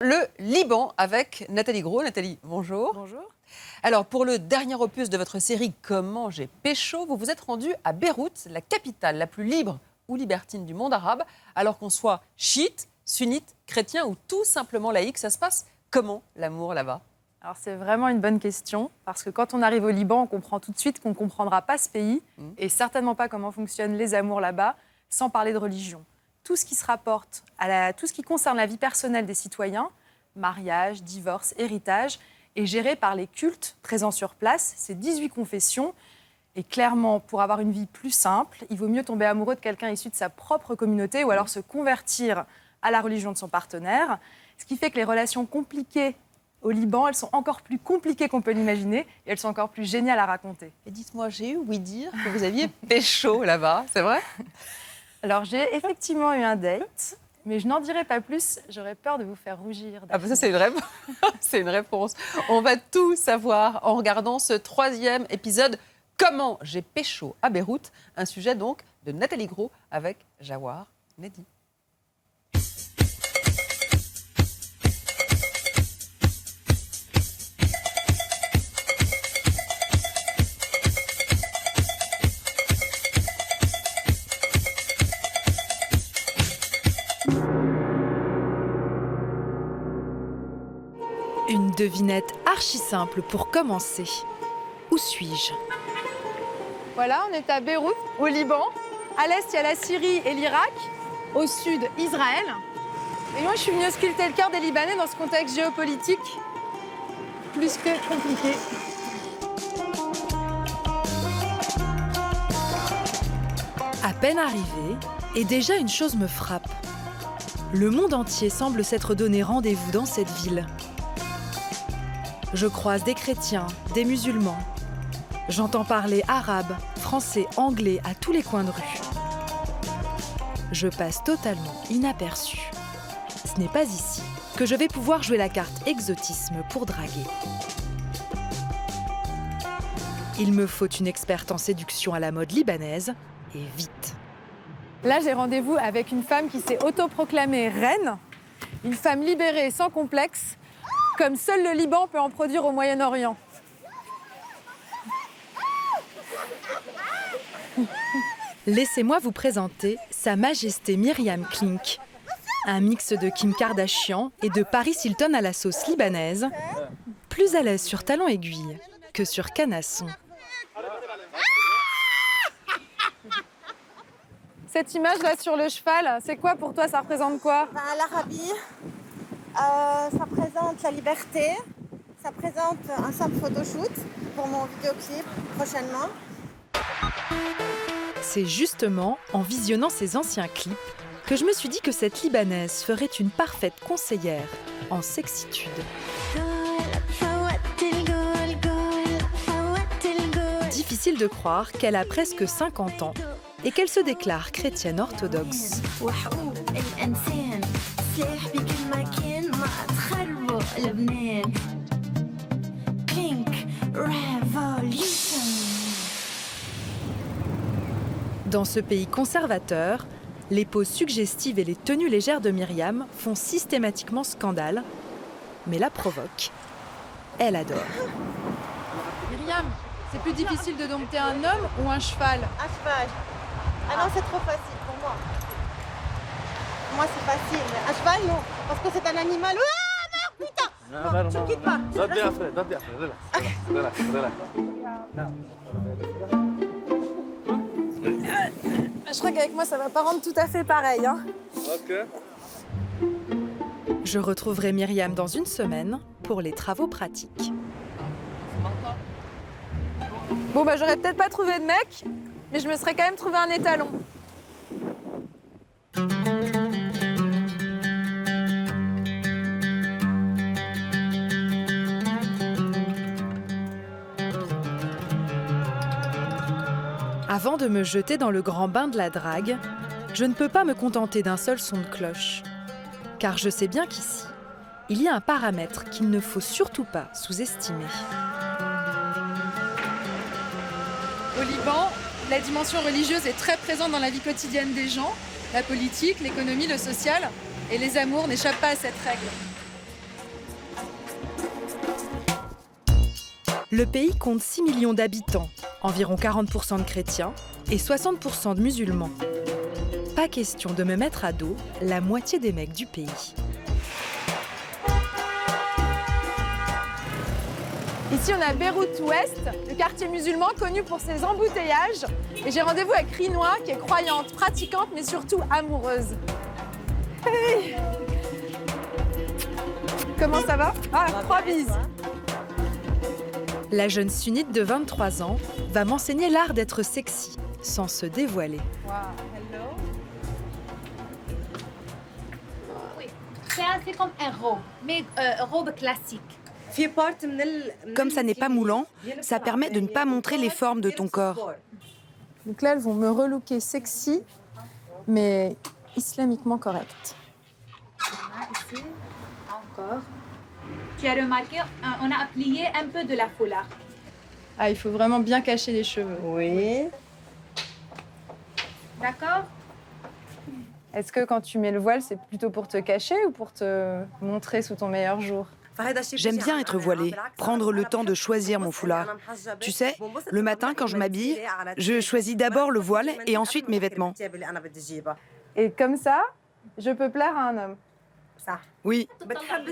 Le Liban avec Nathalie Gros. Nathalie, bonjour. Bonjour. Alors, pour le dernier opus de votre série Comment j'ai pécho, vous vous êtes rendu à Beyrouth, la capitale la plus libre ou libertine du monde arabe, alors qu'on soit chiite, sunnite, chrétien ou tout simplement laïque. Ça se passe comment, l'amour, là-bas ? Alors c'est vraiment une bonne question, parce que quand on arrive au Liban, on comprend tout de suite qu'on ne comprendra pas ce pays, et certainement pas comment fonctionnent les amours là-bas, sans parler de religion. Tout ce qui se rapporte tout ce qui concerne la vie personnelle des citoyens, mariage, divorce, héritage, est géré par les cultes présents sur place, ces 18 confessions. Et clairement, pour avoir une vie plus simple, il vaut mieux tomber amoureux de quelqu'un issu de sa propre communauté ou alors se convertir à la religion de son partenaire. Ce qui fait que les relations compliquées au Liban, elles sont encore plus compliquées qu'on peut l'imaginer et elles sont encore plus géniales à raconter. Et dites-moi, j'ai eu ouï dire que vous aviez pécho là-bas, c'est vrai ? Alors j'ai effectivement eu un date, mais je n'en dirai pas plus, j'aurais peur de vous faire rougir. Ah bah ça c'est une réponse. On va tout savoir en regardant ce 3e épisode Comment j'ai pécho à Beyrouth, un sujet donc de Nathalie Gros avec Jawar Mehdi. Une devinette archi simple pour commencer. Où suis-je ? Voilà, on est à Beyrouth, au Liban. À l'est, il y a la Syrie et l'Irak. Au sud, Israël. Et moi, je suis venue ausculter le cœur des Libanais dans ce contexte géopolitique plus que compliqué. À peine arrivée, et déjà une chose me frappe. Le monde entier semble s'être donné rendez-vous dans cette ville. Je croise des chrétiens, des musulmans. J'entends parler arabe, français, anglais à tous les coins de rue. Je passe totalement inaperçue. Ce n'est pas ici que je vais pouvoir jouer la carte exotisme pour draguer. Il me faut une experte en séduction à la mode libanaise, et vite. Là, j'ai rendez-vous avec une femme qui s'est autoproclamée reine, une femme libérée et sans complexe, comme seul le Liban peut en produire au Moyen-Orient. Laissez-moi vous présenter Sa Majesté Myriam Klink, un mix de Kim Kardashian et de Paris Hilton à la sauce libanaise, plus à l'aise sur talons aiguilles que sur canasson. Cette image-là sur le cheval, c'est quoi pour toi? Ça représente quoi? L'Arabie, ça présente la liberté, ça présente un simple photoshoot pour mon vidéoclip prochainement. C'est justement en visionnant ces anciens clips que je me suis dit que cette Libanaise ferait une parfaite conseillère en sexitude. Difficile de croire qu'elle a presque 50 ans et qu'elle se déclare chrétienne orthodoxe. Dans ce pays conservateur, les poses suggestives et les tenues légères de Myriam font systématiquement scandale, mais la provoquent. Elle adore. Myriam, c'est plus difficile de dompter un homme ou un cheval? Un cheval. Ah non, c'est trop facile pour moi. Pour moi, c'est facile. Un cheval, non. Parce que c'est un animal. Ah, merde, putain! Non, tu me quittes pas. Je crois qu'avec moi, ça va pas rendre tout à fait pareil. Ok. Je retrouverai Myriam dans une semaine pour les travaux pratiques. Bon, bah, j'aurais peut-être pas trouvé de mec, mais je me serais quand même trouvé un étalon. Avant de me jeter dans le grand bain de la drague, je ne peux pas me contenter d'un seul son de cloche. Car je sais bien qu'ici, il y a un paramètre qu'il ne faut surtout pas sous-estimer. Au Liban, la dimension religieuse est très présente dans la vie quotidienne des gens. La politique, l'économie, le social. Et les amours n'échappent pas à cette règle. Le pays compte 6 millions d'habitants, environ 40% de chrétiens et 60% de musulmans. Pas question de me mettre à dos la moitié des mecs du pays. Ici, on est à Beyrouth-Ouest, le quartier musulman connu pour ses embouteillages. Et j'ai rendez-vous avec Rinoa, qui est croyante, pratiquante, mais surtout amoureuse. Hey. Comment ça va? Ah, 3 bises. La jeune sunnite de 23 ans va m'enseigner l'art d'être sexy, sans se dévoiler. Wow. Hello. Oui, c'est comme un robe, mais robe classique. Comme ça n'est pas moulant, ça permet de ne pas montrer les formes de ton corps. Donc là, elles vont me relooker sexy, mais islamiquement correcte. Ici, encore. Tu as remarqué, on a appliqué un peu de la foulard. Ah, il faut vraiment bien cacher les cheveux. Oui. D'accord? Est-ce que quand tu mets le voile, c'est plutôt pour te cacher ou pour te montrer sous ton meilleur jour? J'aime bien être voilée, prendre le temps de choisir mon foulard. Tu sais, le matin quand je m'habille, je choisis d'abord le voile et ensuite mes vêtements. Et comme ça, je peux plaire à un homme. Oui,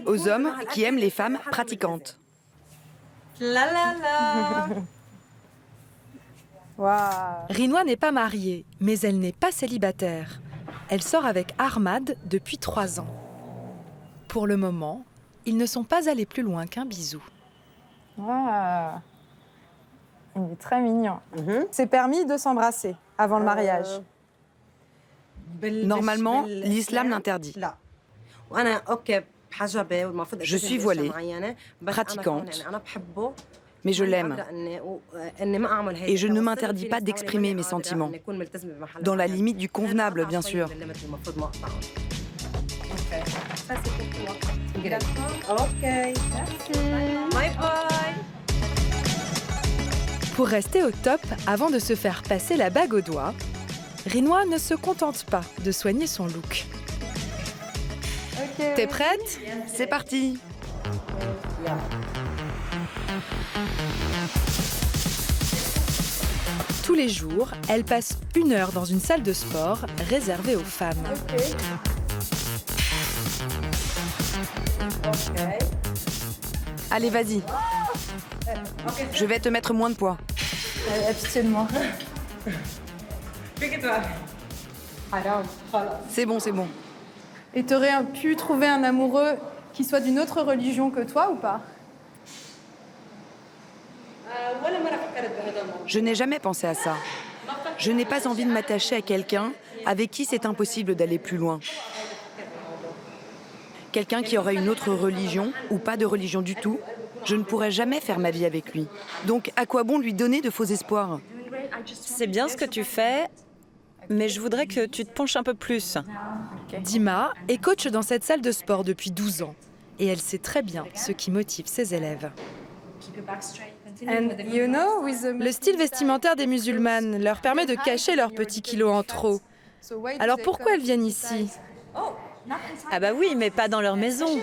aux hommes qui aiment les femmes pratiquantes. Waouh. Rinoa n'est pas mariée, mais elle n'est pas célibataire. Elle sort avec Ahmad depuis 3 ans. Pour le moment, ils ne sont pas allés plus loin qu'un bisou. Waouh. Il est très mignon. C'est permis de s'embrasser avant le mariage. Normalement, l'islam l'interdit. Je suis voilée, pratiquante, mais je l'aime. Et je ne m'interdis pas d'exprimer mes sentiments, dans la limite du convenable, bien sûr. Ça, c'est pour toi. Ok. Merci. Bye bye. Pour rester au top avant de se faire passer la bague au doigt, Rinoa ne se contente pas de soigner son look. Ok. T'es prête? C'est parti. Tous les jours, elle passe 1 heure dans une salle de sport réservée aux femmes. Allez, vas-y. Je vais te mettre moins de poids. Aie pitié de moi. C'est bon, c'est bon. Et t'aurais pu trouver un amoureux qui soit d'une autre religion que toi ou pas? Je n'ai jamais pensé à ça. Je n'ai pas envie de m'attacher à quelqu'un avec qui c'est impossible d'aller plus loin. Quelqu'un qui aurait une autre religion ou pas de religion du tout, je ne pourrais jamais faire ma vie avec lui. Donc à quoi bon lui donner de faux espoirs? C'est bien ce que tu fais, mais je voudrais que tu te penches un peu plus. Dima est coach dans cette salle de sport depuis 12 ans et elle sait très bien ce qui motive ses élèves. Le style vestimentaire des musulmanes leur permet de cacher leurs petits kilos en trop. Alors pourquoi elles viennent ici? Ah bah oui, mais pas dans leur maison.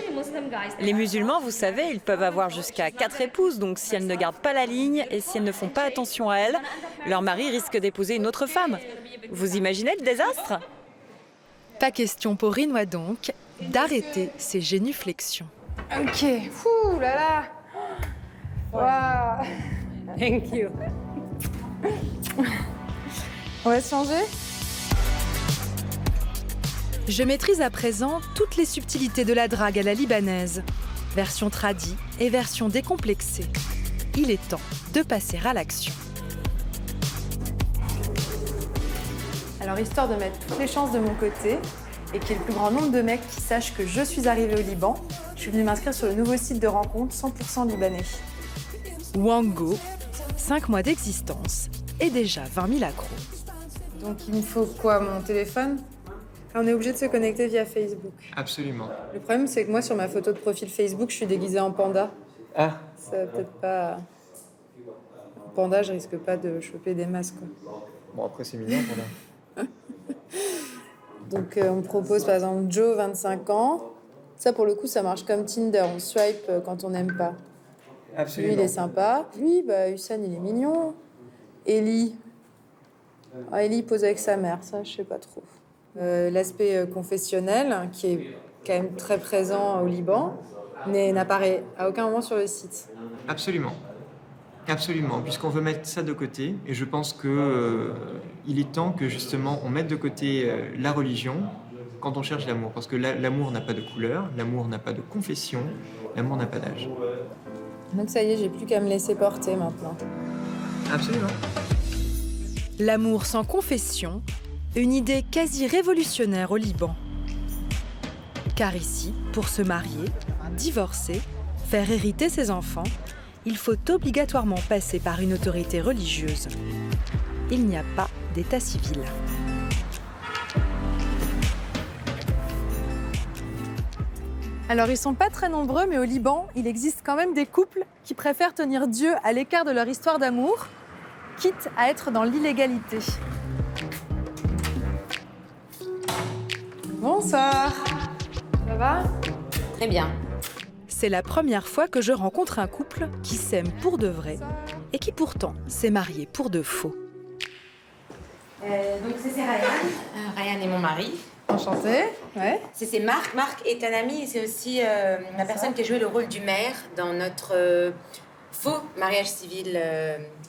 Les musulmans, vous savez, ils peuvent avoir jusqu'à 4 épouses, donc si elles ne gardent pas la ligne et si elles ne font pas attention à elles, leur mari risque d'épouser une autre femme. Vous imaginez le désastre? Pas question pour Rinoa donc d'arrêter ses génuflexions. Ok. Ouh là là. Waouh. Thank you. On va se changer? Je maîtrise à présent toutes les subtilités de la drague à la libanaise, version tradie et version décomplexée. Il est temps de passer à l'action. Alors, histoire de mettre toutes les chances de mon côté et qu'il y ait le plus grand nombre de mecs qui sachent que je suis arrivée au Liban, je suis venue m'inscrire sur le nouveau site de rencontre 100% libanais. Wango, 5 mois d'existence et déjà 20 000 accros. Donc, il me faut quoi, mon téléphone? On est obligé de se connecter via Facebook. Absolument. Le problème, c'est que moi, sur ma photo de profil Facebook, je suis déguisée en panda. Ah, Ça va peut-être pas... En panda, je risque pas de choper des masses, quoi. bon après c'est mignon voilà. Donc, on me propose, par exemple, Joe, 25 ans. Ça, pour le coup, ça marche comme Tinder. On swipe quand on n'aime pas. Absolument. Lui, il est sympa. Lui, Hussein, il est mignon. Ellie. Ellie pose avec sa mère, ça, je sais pas trop. L'aspect confessionnel, qui est quand même très présent au Liban, n'apparaît à aucun moment sur le site. Absolument. Absolument, puisqu'on veut mettre ça de côté. Et je pense qu'il est temps que justement on mette de côté la religion quand on cherche l'amour. Parce que l'amour n'a pas de couleur, l'amour n'a pas de confession, l'amour n'a pas d'âge. Donc ça y est, j'ai plus qu'à me laisser porter maintenant. Absolument. L'amour sans confession, une idée quasi révolutionnaire au Liban. Car ici, pour se marier, divorcer, faire hériter ses enfants, il faut obligatoirement passer par une autorité religieuse. Il n'y a pas d'état civil. Alors, ils sont pas très nombreux, mais au Liban, il existe quand même des couples qui préfèrent tenir Dieu à l'écart de leur histoire d'amour, quitte à être dans l'illégalité. Bonsoir. Ça va ? Très bien. C'est la première fois que je rencontre un couple qui s'aime pour de vrai et qui pourtant s'est marié pour de faux. Donc c'est Ryan. Ryan est mon mari. Enchantée. Ouais. C'est Marc. Marc est un ami et c'est aussi la personne qui a joué le rôle du maire dans notre faux mariage civil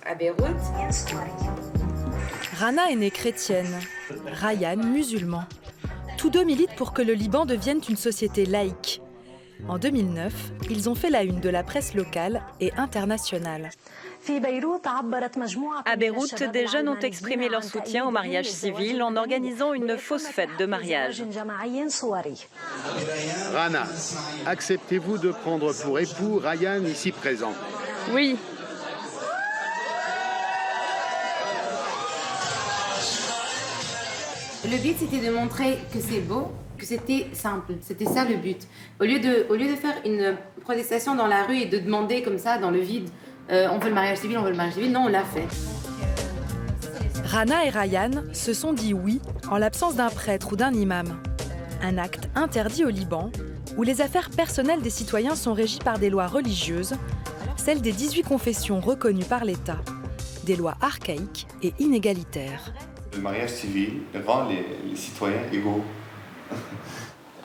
à Beyrouth. Rana est née chrétienne, Ryan musulman. Tous deux militent pour que le Liban devienne une société laïque. En 2009, ils ont fait la une de la presse locale et internationale. À Beyrouth, des jeunes ont exprimé leur soutien au mariage civil en organisant une fausse fête de mariage. Rana, acceptez-vous de prendre pour époux Ryan ici présent? Oui. Le but, c'était de montrer que c'est beau, que c'était simple. C'était ça le but. Au lieu de faire une protestation dans la rue et de demander comme ça, dans le vide, on veut le mariage civil, non, on l'a fait. Rana et Ryan se sont dit oui en l'absence d'un prêtre ou d'un imam. Un acte interdit au Liban, où les affaires personnelles des citoyens sont régies par des lois religieuses, celles des 18 confessions reconnues par l'État, des lois archaïques et inégalitaires. Le mariage civil rend les citoyens égaux.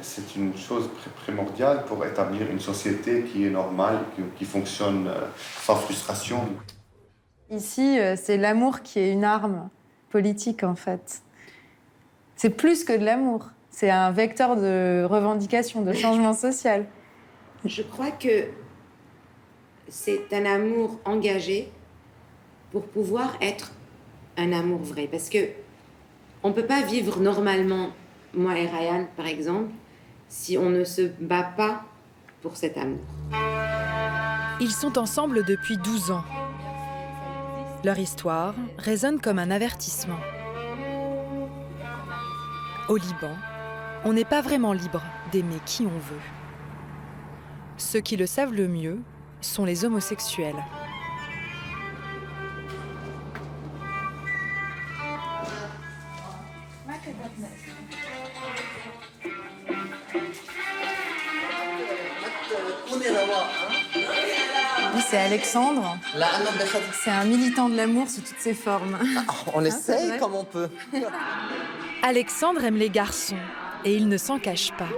C'est une chose primordiale pour établir une société qui est normale, qui fonctionne sans frustration. Ici, c'est l'amour qui est une arme politique, en fait. C'est plus que de l'amour. C'est un vecteur de revendication, de changement social. Je crois que c'est un amour engagé pour pouvoir être un amour vrai. Parce que on ne peut pas vivre normalement, moi et Ryan, par exemple, si on ne se bat pas pour cet amour. Ils sont ensemble depuis 12 ans. Leur histoire résonne comme un avertissement. Au Liban, on n'est pas vraiment libre d'aimer qui on veut. Ceux qui le savent le mieux sont les homosexuels. Lui, c'est Alexandre. C'est un militant de l'amour sous toutes ses formes. On essaye comme on peut. Alexandre aime les garçons et il ne s'en cache pas.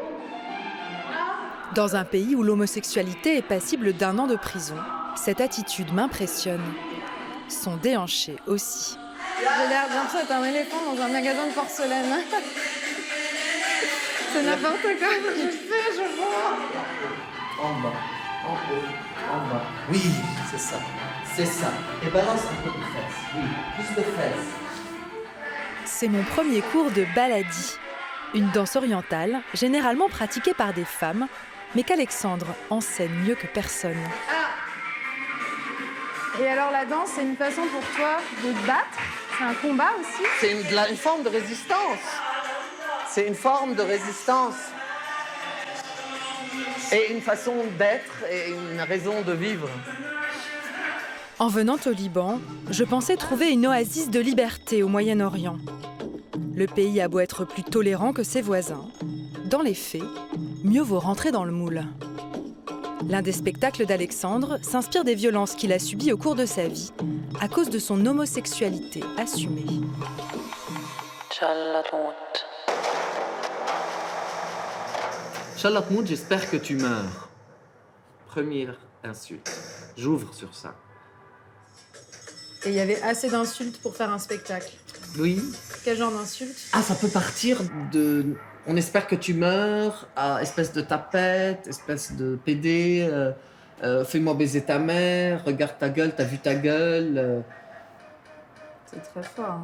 Dans un pays où l'homosexualité est passible d'1 an de prison, cette attitude m'impressionne. Son déhanché aussi. J'ai l'air d'entrer d'être un éléphant dans un magasin de porcelaine. C'est n'importe quoi. Je sais, je vois. En bas, en haut, en bas. Oui, c'est ça. C'est ça. Et balance un peu de fesses. Oui, plus de fesses. C'est mon premier cours de baladi, une danse orientale généralement pratiquée par des femmes, mais qu'Alexandre enseigne mieux que personne. Ah. Et alors la danse, c'est une façon pour toi de te battre? C'est un combat aussi? C'est une forme de résistance. C'est une forme de résistance. Et une façon d'être et une raison de vivre. En venant au Liban, je pensais trouver une oasis de liberté au Moyen-Orient. Le pays a beau être plus tolérant que ses voisins. Dans les faits, mieux vaut rentrer dans le moule. L'un des spectacles d'Alexandre s'inspire des violences qu'il a subies au cours de sa vie à cause de son homosexualité assumée. Charlotte Mood, j'espère que tu meurs. Première insulte. J'ouvre sur ça. Et il y avait assez d'insultes pour faire un spectacle. Oui. Quel genre d'insultes? Ah, ça peut partir de... On espère que tu meurs, à espèce de tapette, espèce de PD, fais-moi baiser ta mère, regarde ta gueule, t'as vu ta gueule. C'est très fort. Hein.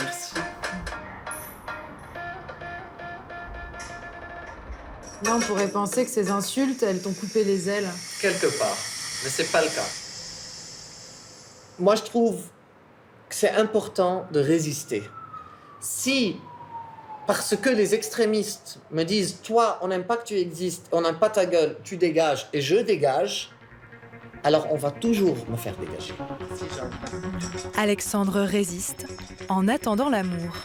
Merci. Là, on pourrait penser que ces insultes, elles t'ont coupé les ailes. Quelque part, mais c'est pas le cas. Moi, je trouve que c'est important de résister. Si, parce que les extrémistes me disent « Toi, on n'aime pas que tu existes, on n'aime pas ta gueule, tu dégages et je dégage », alors on va toujours me faire dégager. Alexandre résiste en attendant l'amour.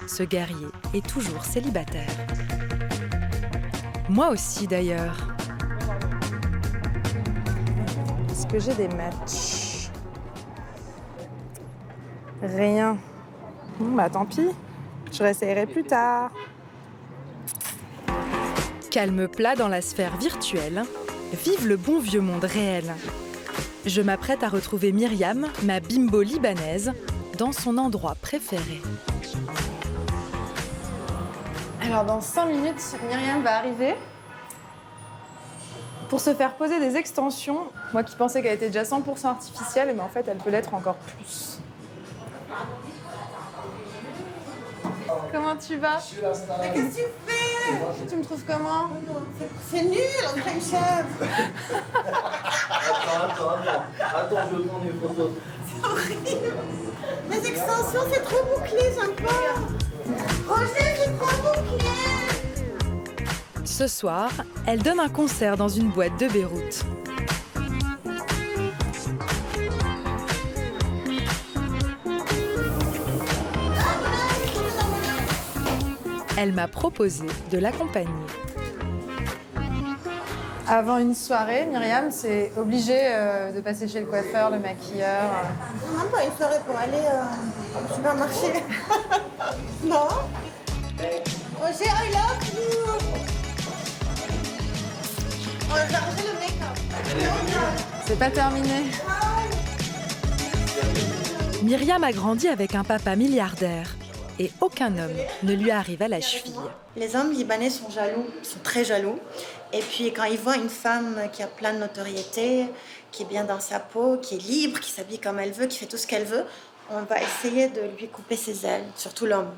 Ce guerrier est toujours célibataire. Moi aussi, d'ailleurs. Est-ce que j'ai des matchs? Rien. Bon, bah tant pis. Je réessayerai plus tard. Calme plat dans la sphère virtuelle. Vive le bon vieux monde réel. Je m'apprête à retrouver Myriam, ma bimbo libanaise, dans son endroit préféré. Alors, dans 5 minutes, Myriam va arriver pour se faire poser des extensions. Moi qui pensais qu'elle était déjà 100% artificielle, mais en fait, elle peut l'être encore plus. Comment tu vas? Mais qu'est-ce que tu fais? Tu me trouves comment? C'est nul, on dirait une chèvre. Attends, je veux prendre une photo. C'est horrible. Mes extensions, c'est trop bouclé, j'aime pas. Roger, c'est trop bouclé. Ce soir, elle donne un concert dans une boîte de Beyrouth. Elle m'a proposé de l'accompagner. Avant une soirée, Myriam, c'est obligé de passer chez le coiffeur, le maquilleur. Même pas une soirée pour aller au supermarché. Non. Roger, I love you. On va charger le make-up. C'est pas terminé. Myriam a grandi avec un papa milliardaire et aucun homme ne lui arrive à la cheville. Les hommes libanais sont jaloux, sont très jaloux. Et puis quand ils voient une femme qui a plein de notoriété, qui est bien dans sa peau, qui est libre, qui s'habille comme elle veut, qui fait tout ce qu'elle veut, on va essayer de lui couper ses ailes, surtout l'homme.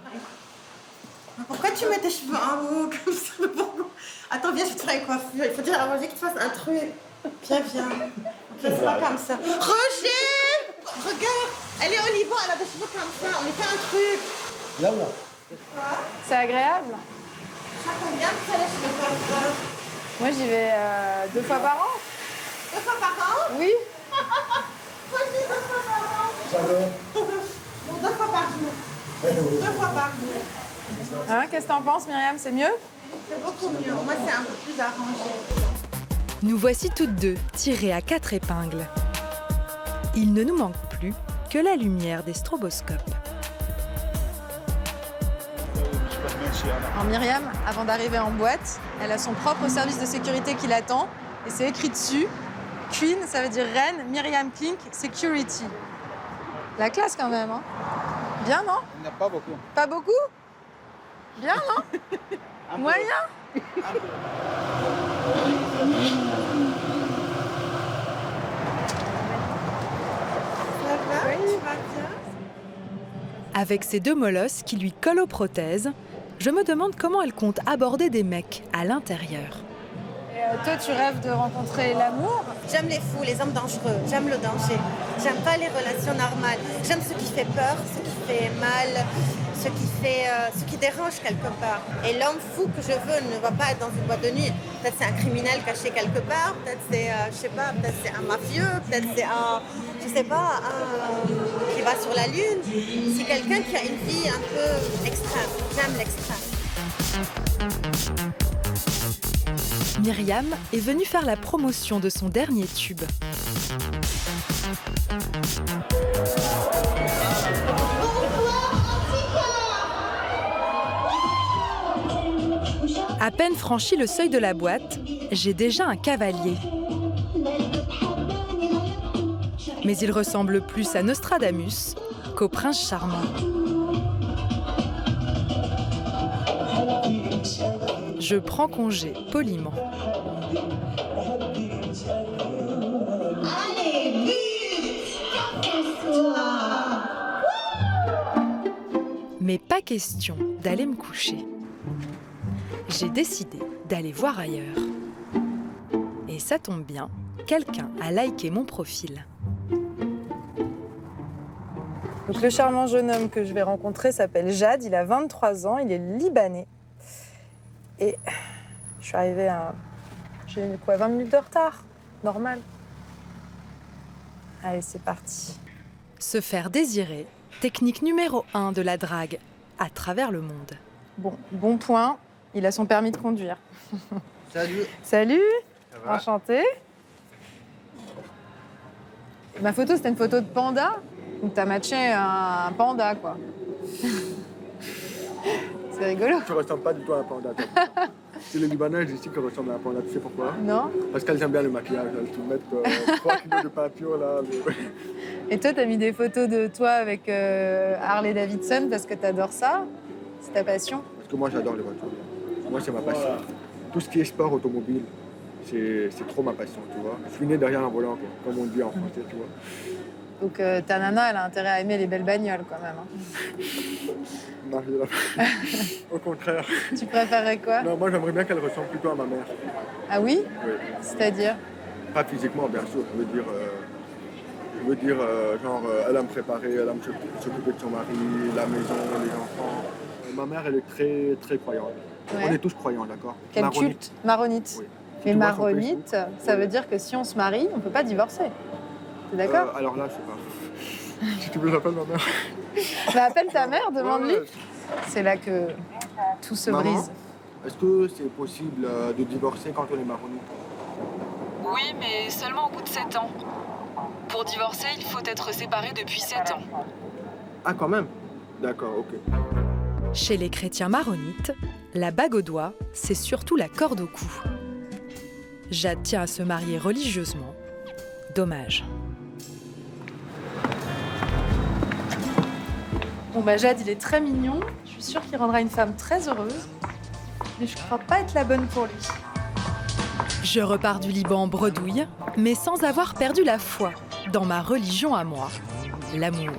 Pourquoi tu mets tes cheveux en haut comme ça? Attends, viens, je vais te faire une coiffure. Il faut dire à Roger que tu fasses un truc. Viens. C'est pas comme ça. Roger! Regarde! Elle est au Liban, elle a des cheveux comme ça. On lui fait un truc. Là. C'est agréable. Ça combien de fois les cheveux coiffeurs? Moi, j'y vais 2 fois par an. 2 fois par an? Oui. Moi, je dis 2 fois par an. Bon, 2 fois par jour. 2 fois par jour. Hein, qu'est-ce que t'en penses, Myriam? C'est mieux? C'est beaucoup mieux. Moi, c'est un peu plus arrangé. Nous voici toutes deux, tirées à 4 épingles. Il ne nous manque plus que la lumière des stroboscopes. Alors Myriam, avant d'arriver en boîte, elle a son propre service de sécurité qui l'attend. Et c'est écrit dessus, Queen, ça veut dire reine, Myriam Klink, Security. La classe quand même, hein? Bien, non? Il n'y en a pas beaucoup. Pas beaucoup? Bien, non? Moyen? Avec ses 2 molosses qui lui collent aux prothèses, je me demande comment elle compte aborder des mecs à l'intérieur. Toi, tu rêves de rencontrer l'amour? J'aime les fous, les hommes dangereux. J'aime le danger. J'aime pas les relations normales. J'aime ce qui fait peur, ce qui fait mal, ce qui dérange quelque part. Et l'homme fou que je veux ne va pas être dans une boîte de nuit. Peut-être c'est un criminel caché quelque part. Peut-être c'est, je sais pas, peut-être c'est un mafieux. Peut-être c'est un, je sais pas, un qui va sur la lune. C'est quelqu'un qui a une vie un peu extrême. J'aime l'extrême. Myriam est venue faire la promotion de son dernier tube. À peine franchi le seuil de la boîte, j'ai déjà un cavalier. Mais il ressemble plus à Nostradamus qu'au prince charmant. Je prends congé poliment. Mais pas question d'aller me coucher. J'ai décidé d'aller voir ailleurs. Et ça tombe bien, quelqu'un a liké mon profil. Donc, le charmant jeune homme que je vais rencontrer s'appelle Jad, il a 23 ans, il est libanais. Et je suis arrivée à... J'ai 20 minutes de retard, normal. Allez, c'est parti. Se faire désirer, technique numéro 1 de la drague à travers le monde. Bon point, il a son permis de conduire. Salut. Salut, enchantée. Ma photo, c'était une photo de panda. Donc t'as matché un panda, quoi. C'est rigolo. Tu ressembles pas du tout à un panda. C'est les Libanaises ici qui ressemblent à un panda. Tu sais pourquoi? Non. Parce qu'elles aiment bien le maquillage. Elles te mettent 3 kilos de peinture, là. Et toi, t'as mis des photos de toi avec Harley Davidson parce que t'adores ça? C'est ta passion? Parce que moi, j'adore les voitures. Moi, c'est ma passion. Tout ce qui est sport automobile, c'est trop ma passion, tu vois. Je suis né derrière un volant, comme on dit en français, tu vois. Donc ta nana, elle a intérêt à aimer les belles bagnoles quand même. Non, au contraire. Tu préférerais quoi? Non, moi j'aimerais bien qu'elle ressemble plutôt à ma mère. Ah oui? Oui. C'est-à-dire? Pas physiquement, bien sûr. Je veux dire, genre, elle a me préparer, elle a me s'occuper de son mari, la maison, les enfants. Ma mère, elle est très, très croyante. Ouais. On est tous croyants, d'accord? Quel culte? Maronite. Oui. Mais maronite, ça veut dire que si on se marie, on ne peut pas divorcer. T'es d'accord? Alors là, je sais pas. Si tu veux, j'appelle ma mère. Bah, appelle ta mère, demande-lui. Ouais. C'est là que tout se brise. Est-ce que c'est possible de divorcer quand on est maronite? Oui, mais seulement au bout de 7 ans. Pour divorcer, il faut être séparé depuis 7 ans. Ah, quand même? D'accord, ok. Chez les chrétiens maronites, la bague au doigt, c'est surtout la corde au cou. Jad tient à se marier religieusement. Dommage. Bon bah Jad, il est très mignon. Je suis sûre qu'il rendra une femme très heureuse. Mais je crois pas être la bonne pour lui. Je repars du Liban bredouille, mais sans avoir perdu la foi dans ma religion à moi, l'amour.